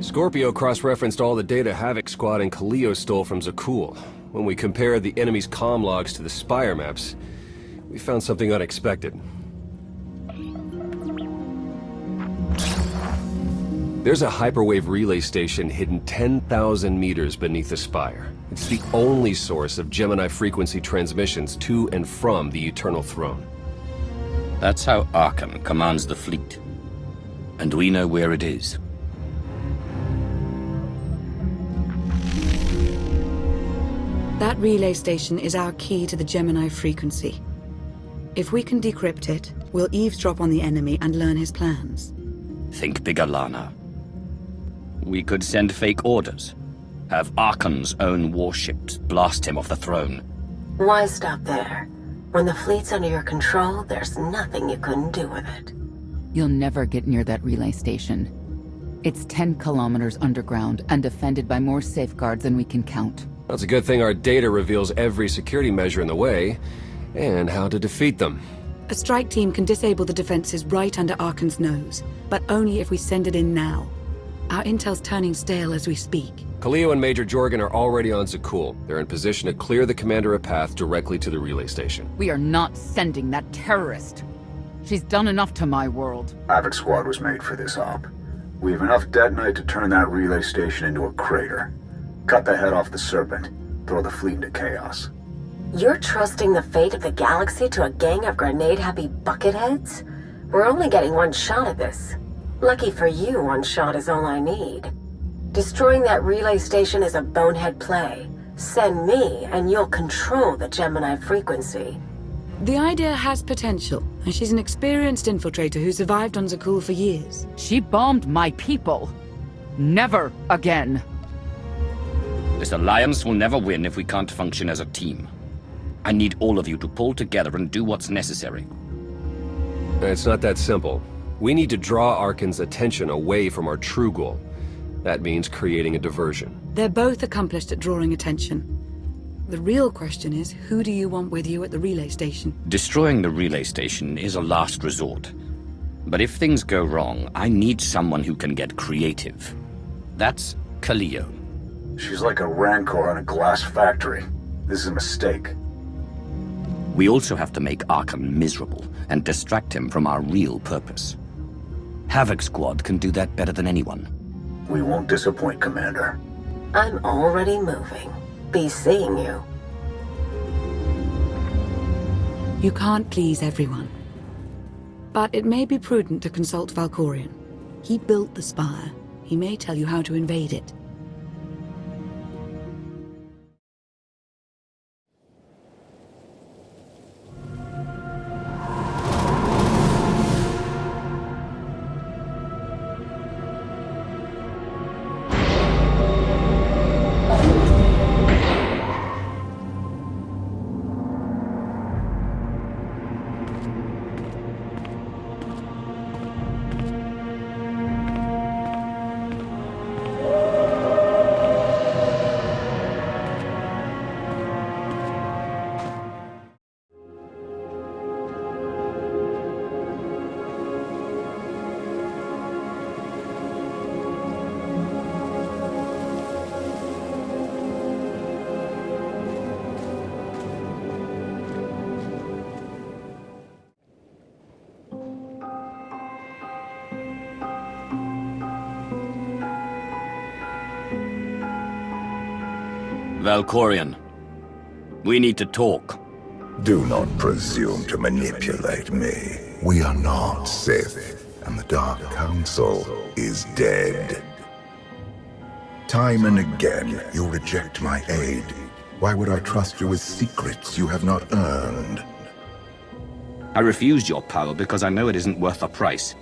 Scorpio cross-referenced all the data Havoc Squad and Kaleo stole from Ch.12. When we compared the enemy's comm logs to the Spire maps, we found something unexpected. There's a hyperwave relay station hidden 10,000 meters beneath the Spire. It's the only source of Gemini frequency transmissions to and from the Eternal Throne. That's how Archon commands the fleet. And we know where it is. That relay station is our key to the Gemini frequency. If we can decrypt it, we'll eavesdrop on the enemy and learn his plans. Think bigger, Lana. We could send fake orders. Have Archon's own warships blast him off the throne. Why stop there? When the fleet's under your control, there's nothing you couldn't do with it. You'll never get near that relay station. It's 10 kilometers underground and defended by more safeguards than we can count. Well, it's a good thing our data reveals every security measure in the way, and how to defeat them. A strike team can disable the defenses right under Archon's nose, but only if we send it in now. Our intel's turning stale as we speak. Kaleo and Major Jorgen are already on Ch.12. They're in position to clear the commander a path directly to the relay station. We are not sending that terrorist. She's done enough to my world. Havoc Squad was made for this op. We have enough detonite to turn that relay station into a crater. Cut the head off the Serpent. Throw the fleet into chaos. You're trusting the fate of the galaxy to a gang of grenade-happy bucketheads? We're only getting one shot at this. Lucky for you, one shot is all I need. Destroying that relay station is a bonehead play. Send me, and you'll control the Gemini frequency. The idea has potential, and she's an experienced infiltrator who survived on Ch.12 for years. She bombed my people. Never again. This alliance will never win if we can't function as a team. I need all of you to pull together and do what's necessary. It's not that simple. We need to draw Archon's attention away from our true goal. That means creating a diversion. They're both accomplished at drawing attention. The real question is, who do you want with you at the relay station? Destroying the relay station is a last resort. But if things go wrong, I need someone who can get creative. That's Kaleo. She's like a rancor in a glass factory. This is a mistake. We also have to make Archon miserable and distract him from our real purpose. Havoc Squad can do that better than anyone. We won't disappoint, Commander. I'm already moving. Be seeing you. You can't please everyone. But it may be prudent to consult Valkorion. He built the Spire. He may tell you how to invade it. Valkorion, we need to talk. Do not presume to manipulate me. We are not Sith, and the Dark Council is dead. Time and again, you reject my aid. Why would I trust you with secrets you have not earned? I refused your power because I know it isn't worth the price.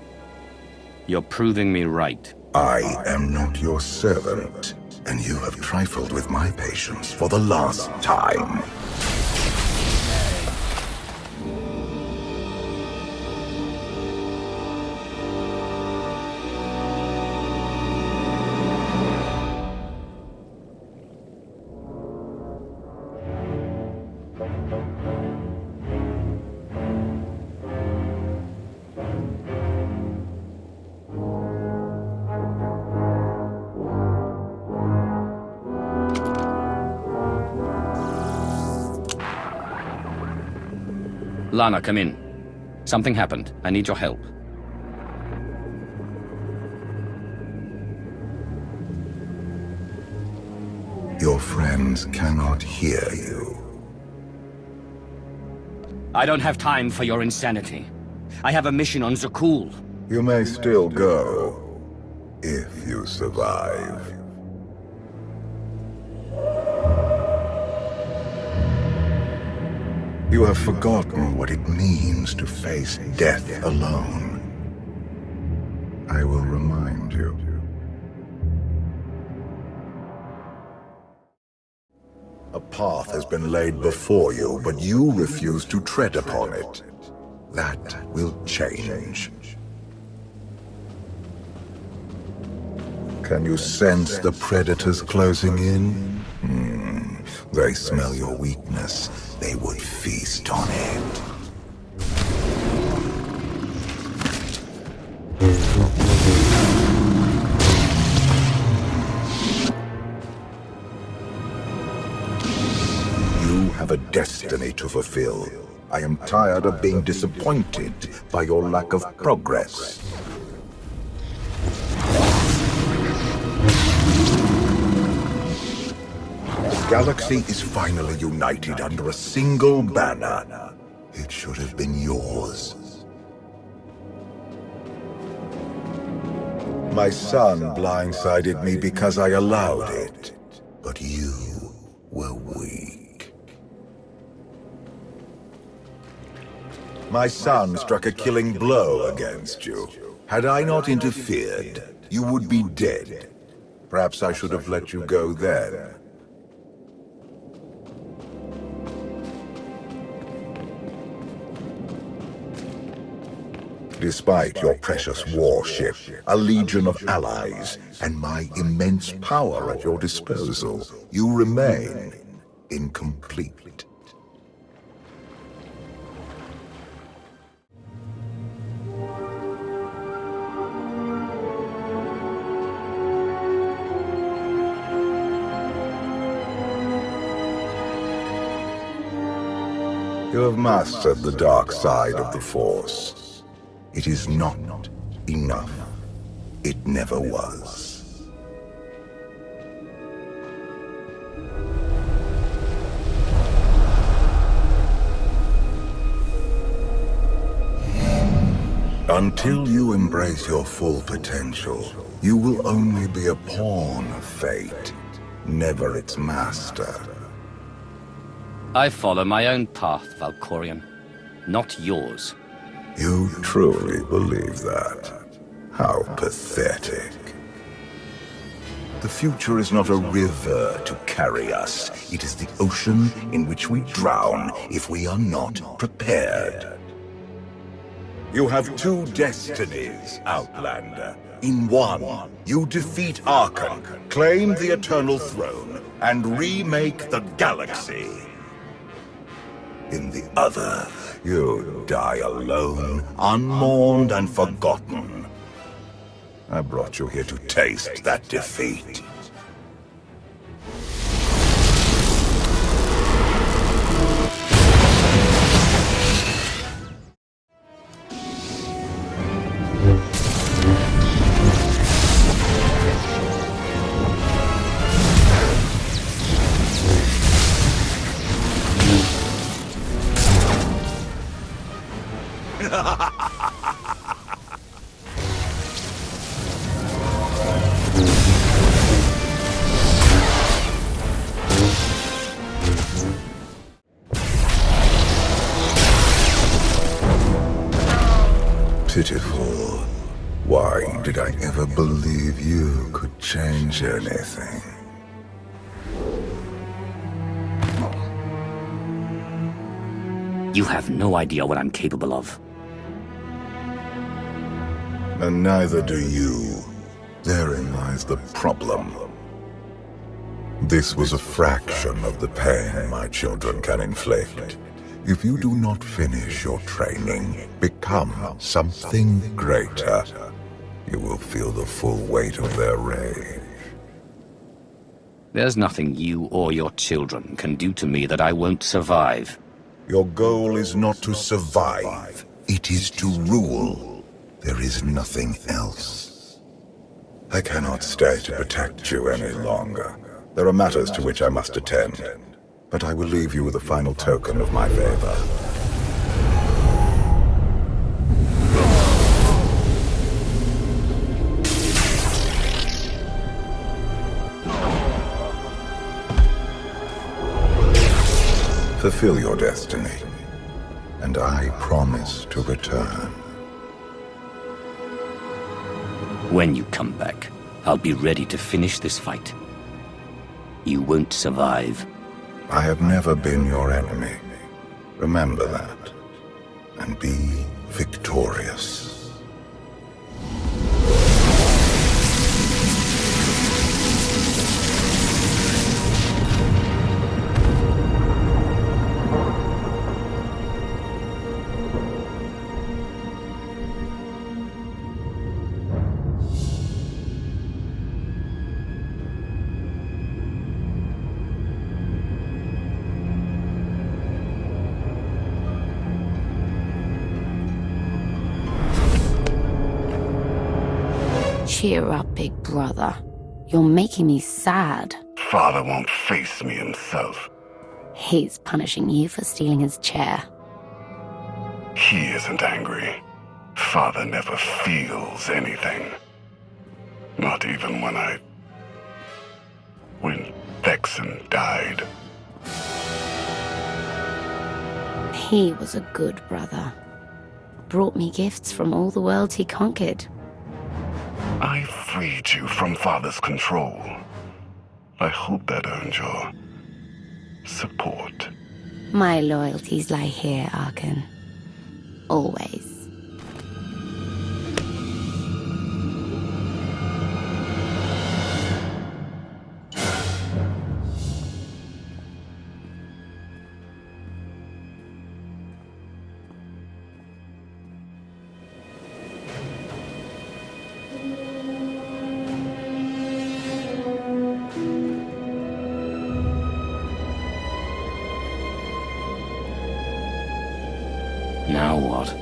You're proving me right. I am not your servant, and you have trifled with my patience for the last time. Lana, come in. Something happened. I need your help. Your friends cannot hear you. I don't have time for your insanity. I have a mission on Zakul. You may still go, if you survive. You have forgotten what it means to face death alone. I will remind you. A path has been laid before you, but you refuse to tread upon it. That will change. Can you sense the predators closing in? They smell your weakness. They would feast on it. You have a destiny to fulfill. I am tired of being disappointed by your lack of progress. The galaxy is finally united under a single banner. It should have been yours. My son blindsided me because I allowed it, but you were weak. My son struck a killing blow against you. Had I not interfered, you would be dead. Perhaps I should have let you go then. Despite your precious warship, a legion of allies, and my immense power at your disposal, you remain incomplete. You have mastered the dark side of the Force. It is not enough. It never was. Until you embrace your full potential, you will only be a pawn of fate, never its master. I follow my own path, Valkorion, not yours. You truly believe that? How pathetic. The future is not a river to carry us. It is the ocean in which we drown if we are not prepared. You have two destinies, Outlander. In one, you defeat Archon, claim the Eternal Throne, and remake the galaxy. In the other, you die alone, unmourned and forgotten. I brought you here to taste that defeat. Pitiful. Why did I ever believe you could change anything? You have no idea what I'm capable of. And neither do you. Therein lies the problem. This was a fraction of the pain my children can inflict. If you do not finish your training, become something greater, you will feel the full weight of their rage. There's nothing you or your children can do to me that I won't survive. Your goal is not to survive. It is to rule. There is nothing else. I cannot stay to protect you any longer. There are matters to which I must attend. But I will leave you with a final token of my favor. Fulfill your destiny, and I promise to return. When you come back, I'll be ready to finish this fight. You won't survive. I have never been your enemy. Remember that, and be victorious. Cheer up, big brother. You're making me sad. Father won't face me himself. He's punishing you for stealing his chair. He isn't angry. Father never feels anything. Not even when Vexen died. He was a good brother. Brought me gifts from all the worlds he conquered. I freed you from Father's control. I hope that earned your support. My loyalties lie here, Arkan. Always. Now what?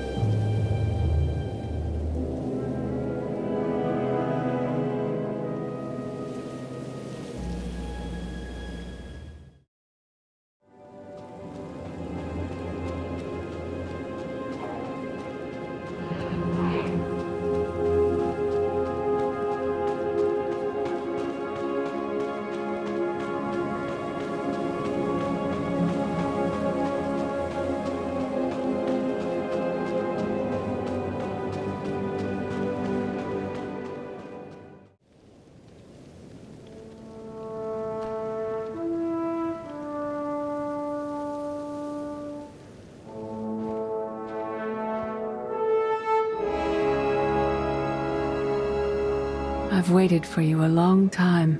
I've waited for you a long time.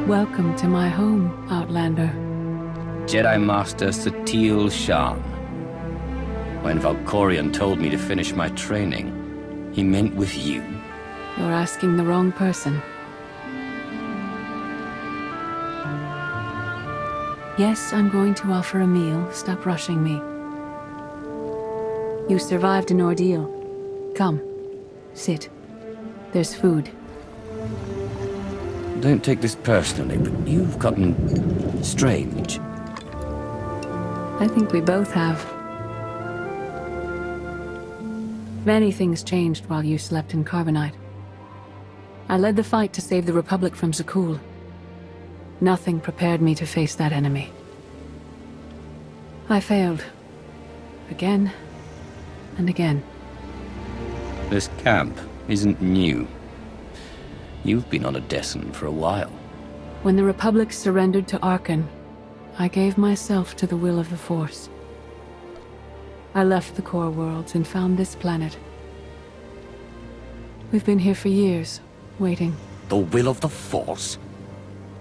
Welcome to my home, Outlander. Jedi Master Ch.12. When Valkorion told me to finish my training, he meant with you. You're asking the wrong person. Yes, I'm going to offer a meal. Stop rushing me. You survived an ordeal. Come, sit. There's food. Don't take this personally, but you've gotten strange. I think we both have. Many things changed while you slept in Carbonite. I led the fight to save the Republic from Zakul. Nothing prepared me to face that enemy. I failed. Again and again. This camp isn't new. You've been on a descent for a while. When the Republic surrendered to Arkan, I gave myself to the will of the Force. I left the core worlds and found this planet. We've been here for years, waiting. The will of the Force?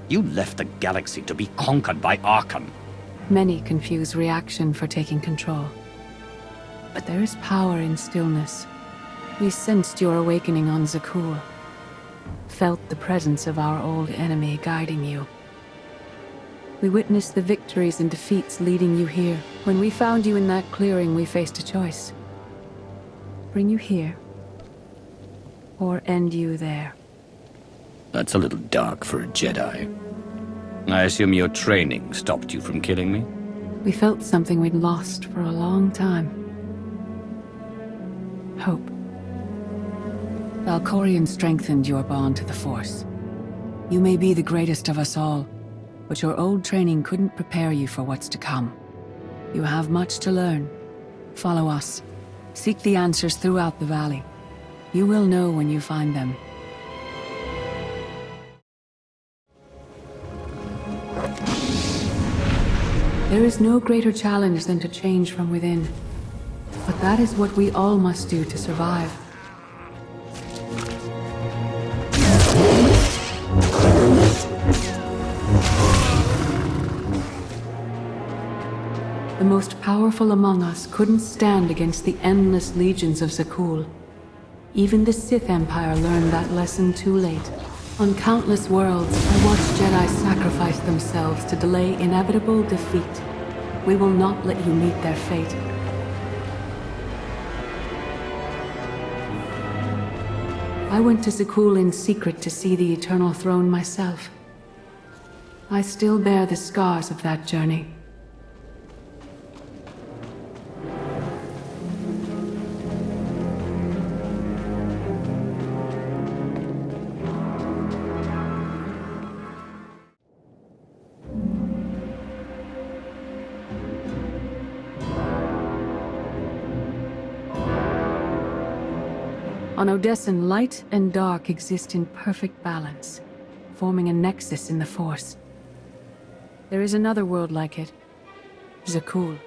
You left the galaxy to be conquered by Arkan. Many confuse reaction for taking control. But there is power in stillness. We sensed your awakening on Zakuul. Felt the presence of our old enemy guiding you. We witnessed the victories and defeats leading you here. When we found you in that clearing, we faced a choice. Bring you here, or end you there. That's a little dark for a Jedi. I assume your training stopped you from killing me? We felt something we'd lost for a long time. Hope. Valkorion strengthened your bond to the Force. You may be the greatest of us all, but your old training couldn't prepare you for what's to come. You have much to learn. Follow us. Seek the answers throughout the valley. You will know when you find them. There is no greater challenge than to change from within. But that is what we all must do to survive. The most powerful among us couldn't stand against the endless legions of Zakuul. Even the Sith Empire learned that lesson too late. On countless worlds, I watched Jedi sacrifice themselves to delay inevitable defeat. We will not let you meet their fate. I went to Zakuul in secret to see the Eternal Throne myself. I still bear the scars of that journey. On Odessen, light and dark exist in perfect balance, forming a nexus in the Force. There is another world like it, Zakuul.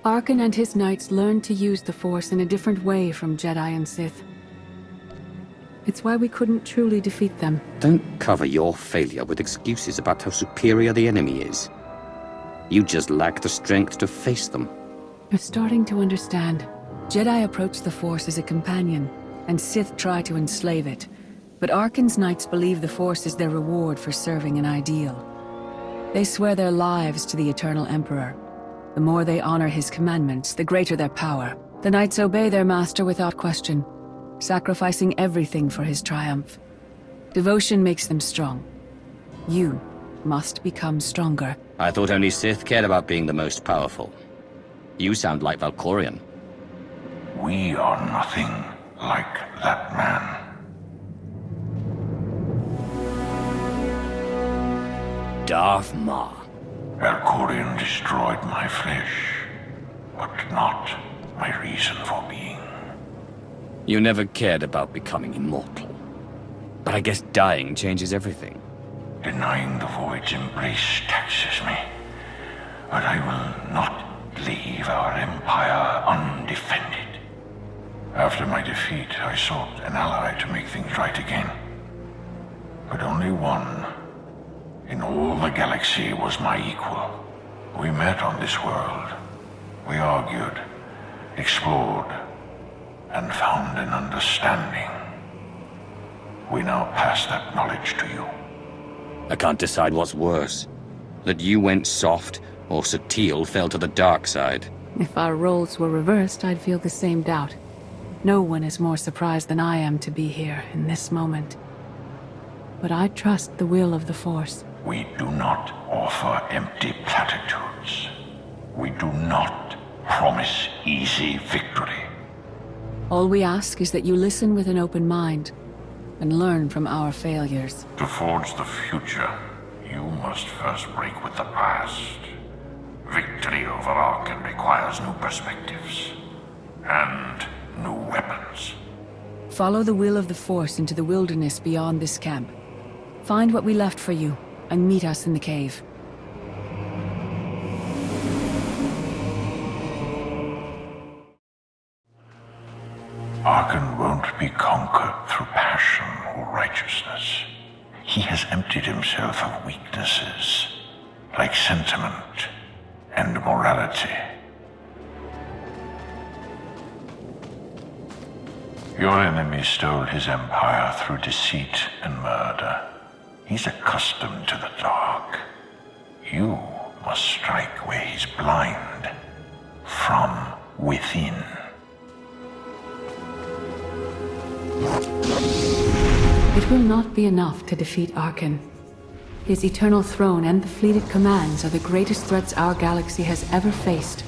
Arkan and his knights learned to use the Force in a different way from Jedi and Sith. It's why we couldn't truly defeat them. Don't cover your failure with excuses about how superior the enemy is. You just lack the strength to face them. You're starting to understand. Jedi approach the Force as a companion, and Sith try to enslave it. But Arkan's knights believe the Force is their reward for serving an ideal. They swear their lives to the Eternal Emperor. The more they honor his commandments, the greater their power. The knights obey their master without question, sacrificing everything for his triumph. Devotion makes them strong. You must become stronger. I thought only Sith cared about being the most powerful. You sound like Valkorion. We are nothing like that man. Darth Maul. Valkorion destroyed my flesh, but not my reason for being. You never cared about becoming immortal. But I guess dying changes everything. Denying the Void's embrace taxes me. But I will not leave our empire undefended. After my defeat, I sought an ally to make things right again. But only one in all the galaxy was my equal. We met on this world. We argued, explored, and found an understanding. We now pass that knowledge to you. I can't decide what's worse. That you went soft, or Satele fell to the dark side. If our roles were reversed, I'd feel the same doubt. No one is more surprised than I am to be here in this moment. But I trust the will of the Force. We do not offer empty platitudes. We do not promise easy victory. All we ask is that you listen with an open mind and learn from our failures. To forge the future, you must first break with the past. Victory over Arkan requires new perspectives and new weapons. Follow the will of the Force into the wilderness beyond this camp. Find what we left for you, and meet us in the cave. Arkan won't be conquered through passion or righteousness. He has emptied himself of weaknesses, like sentiment and morality. Your enemy stole his empire through deceit and murder. He's accustomed to the dark. You must strike where he's blind. From within. It will not be enough to defeat Arkan. His eternal throne and the fleet it commands are the greatest threats our galaxy has ever faced.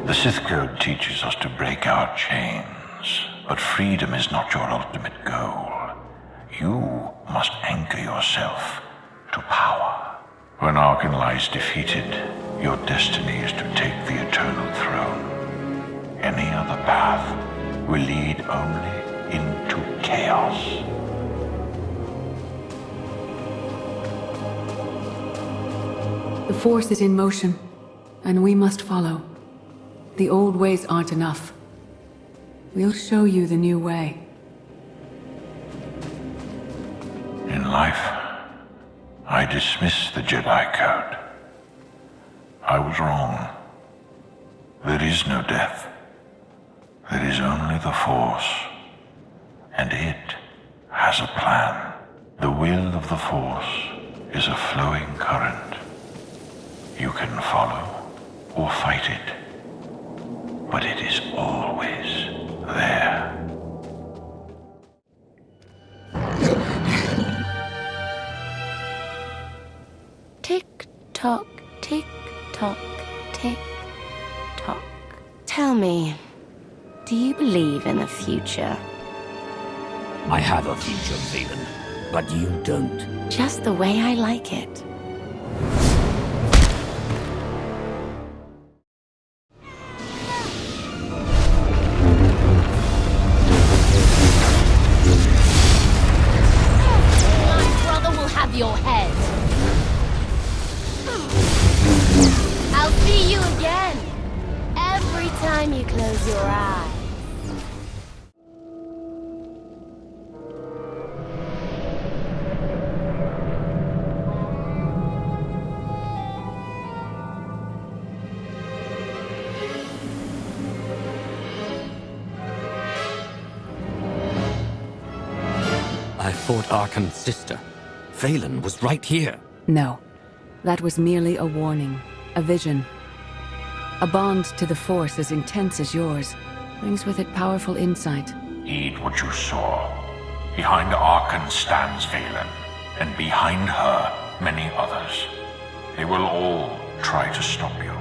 The Sith Code teaches us to break our chains, but freedom is not your ultimate goal. You must anchor yourself to power. When Arkan lies defeated, your destiny is to take the eternal throne. Any other path will lead only into chaos. The Force is in motion, and we must follow. The old ways aren't enough. We'll show you the new way. In life, I dismiss the Jedi Code. I was wrong. There is no death. There is only the Force. And it has a plan. The will of the Force is a flowing current. You can follow or fight it. But it is always there. Tick-tock, tick-tock, tick-tock. Tell me, do you believe in the future? I have a future, Valen, but you don't. Just the way I like it. Your head. I'll see you again. Every time you close your eyes. I fought Arkan's sister. Valen was right here. No. That was merely a warning. A vision. A bond to the Force as intense as yours brings with it powerful insight. Heed what you saw. Behind Arkan stands Valen, and behind her, many others. They will all try to stop you.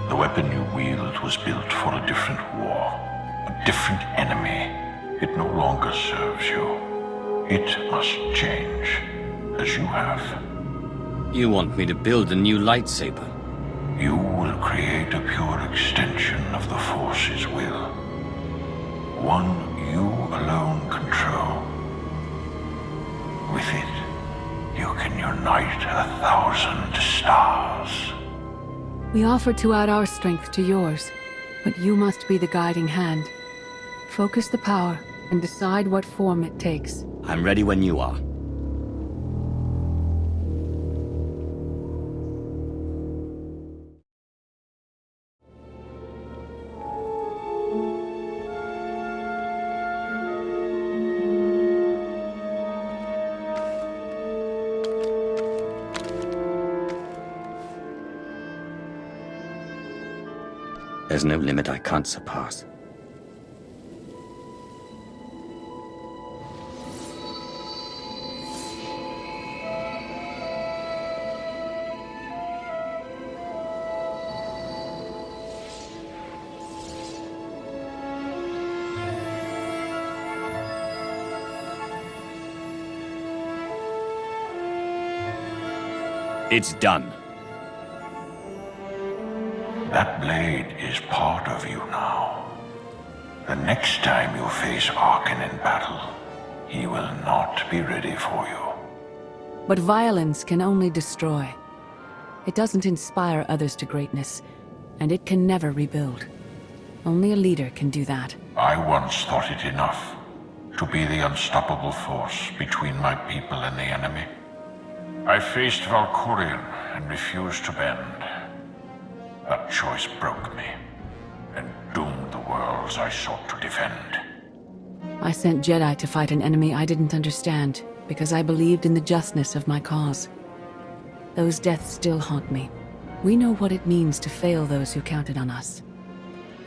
The weapon you wield was built for a different war, a different enemy. It no longer serves you. It must change, as you have. You want me to build a new lightsaber? You will create a pure extension of the Force's will. One you alone control. With it, you can unite 1,000 stars. We offer to add our strength to yours, but you must be the guiding hand. Focus the power and decide what form it takes. I'm ready when you are. There's no limit I can't surpass. It's done. That blade is part of you now. The next time you face Arkan in battle, he will not be ready for you. But violence can only destroy. It doesn't inspire others to greatness, and it can never rebuild. Only a leader can do that. I once thought it enough to be the unstoppable force between my people and the enemy. I faced Valkorion and refused to bend. That choice broke me, and doomed the worlds I sought to defend. I sent Jedi to fight an enemy I didn't understand, because I believed in the justness of my cause. Those deaths still haunt me. We know what it means to fail those who counted on us.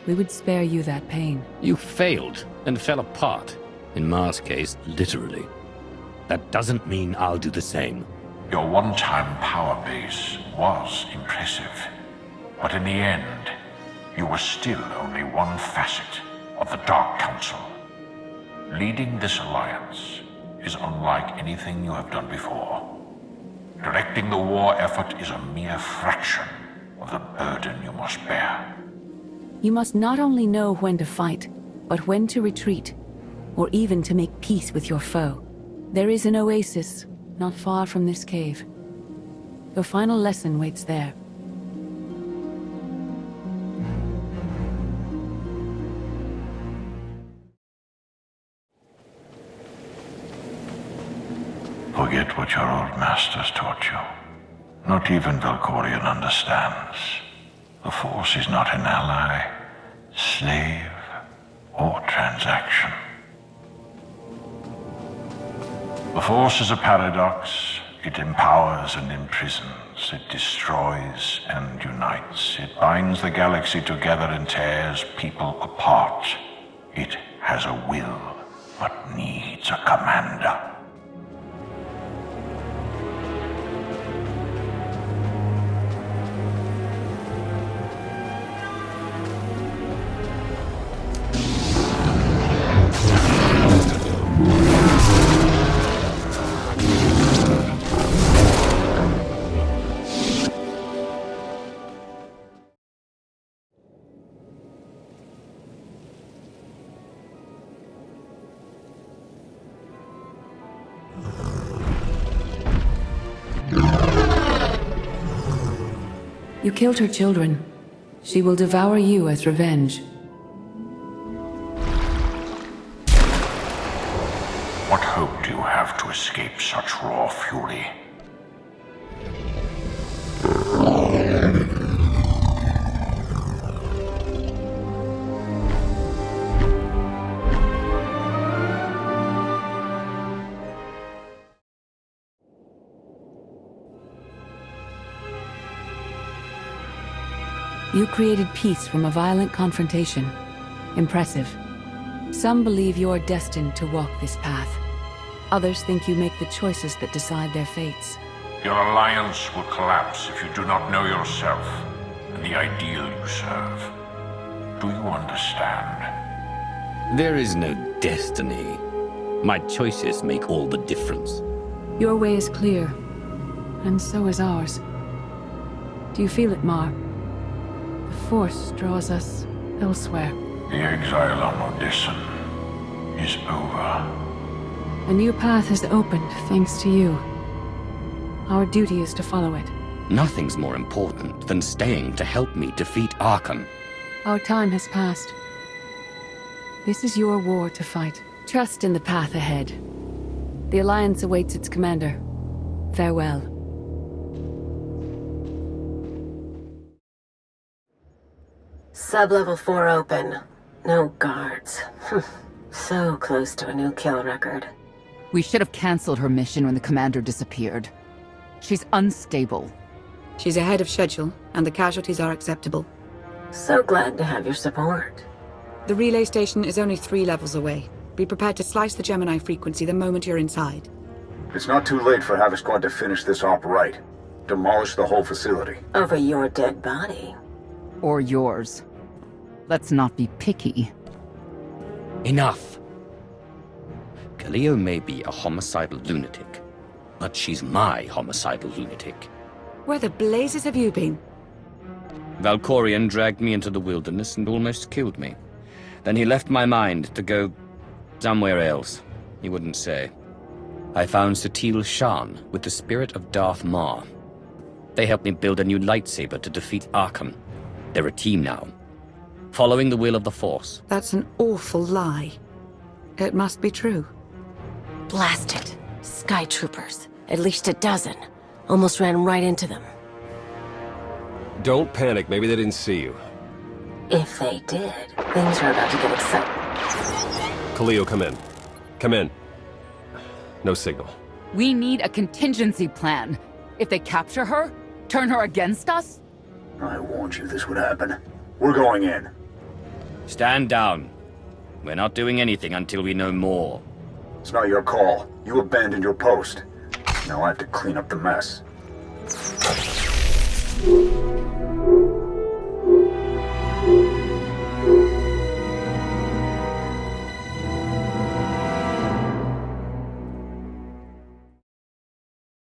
We would spare you that pain. You failed and fell apart. In Mar's case, literally. That doesn't mean I'll do the same. Your one-time power base was impressive. But in the end, you were still only one facet of the Dark Council. Leading this alliance is unlike anything you have done before. Directing the war effort is a mere fraction of the burden you must bear. You must not only know when to fight, but when to retreat, or even to make peace with your foe. There is an oasis not far from this cave. Your final lesson waits there. Forget what your old masters taught you. Not even Valkorion understands. The Force is not an ally, slave, or transaction. The Force is a paradox. It empowers and imprisons. It destroys and unites. It binds the galaxy together and tears people apart. It has a will, but needs a commander. You killed her children. She will devour you as revenge. What hope do you have to escape such raw fury? You created peace from a violent confrontation. Impressive. Some believe you're destined to walk this path. Others think you make the choices that decide their fates. Your alliance will collapse if you do not know yourself and the ideal you serve. Do you understand? There is no destiny. My choices make all the difference. Your way is clear, and so is ours. Do you feel it, Mar? The Force draws us elsewhere. The exile on Odyssey is over. A new path has opened, thanks to you. Our duty is to follow it. Nothing's more important than staying to help me defeat Archon. Our time has passed. This is your war to fight. Trust in the path ahead. The Alliance awaits its commander. Farewell. Sub-level 4 open. No guards. So close to a new kill record. We should have cancelled her mission when the commander disappeared. She's unstable. She's ahead of schedule, and the casualties are acceptable. So glad to have your support. The relay station is only 3 levels away. Be prepared to slice the Gemini frequency the moment you're inside. It's not too late for Havoc Squad to finish this op right. Demolish the whole facility. Over your dead body. Or yours. Let's not be picky. Enough. Galeo may be a homicidal lunatic, but she's my homicidal lunatic. Where the blazes have you been? Valkorion dragged me into the wilderness and almost killed me. Then he left my mind to go somewhere else. He wouldn't say. I found Satil Shan with the spirit of Darth Maul. They helped me build a new lightsaber to defeat Archon. They're a team now, following the will of the Force. That's an awful lie. It must be true. Blast it. Sky troopers. At least a dozen. Almost ran right into them. Don't panic, maybe they didn't see you. If they did, things are about to get exciting. Khalil, come in. Come in. No signal. We need a contingency plan. If they capture her, turn her against us? I warned you this would happen. We're going in. Stand down. We're not doing anything until we know more. It's not your call. You abandoned your post. Now I have to clean up the mess.